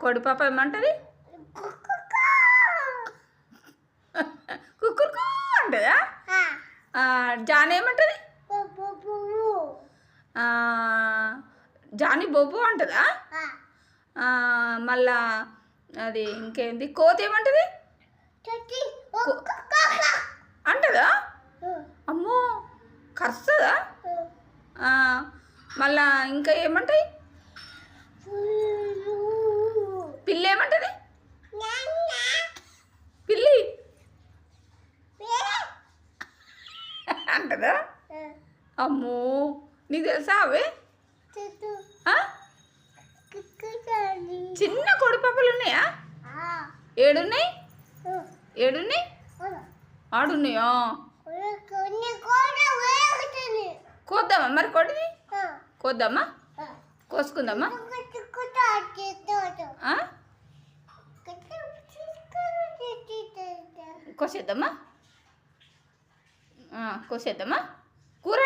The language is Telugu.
కోడి పాప ఏమంటది? కుక్కురుకు అంటదా? జానీ ఏమంటది? జానీ బొబ్బు అంటదా? మళ్ళా అది ఇంకేంది, కోతి ఏమంటది? అంటదా? అమ్మో కరుస్తుందా? మళ్ళా ఇంకా ఏమంటాయి? పిల్లి ఏమంటది? పిల్లి అంటదా? అమ్మో నీకు తెలుసా అవి? చిన్న కోడి పాపలు ఉన్నాయా? ఏడున్నాయి? ఏడున్నాయి? ఆడున్నాయా? కోద్దామా మరి కోడిని? కోద్దామా? కోసుకుందామా? కోసేద్దామా? కోసేద్దామా? కూర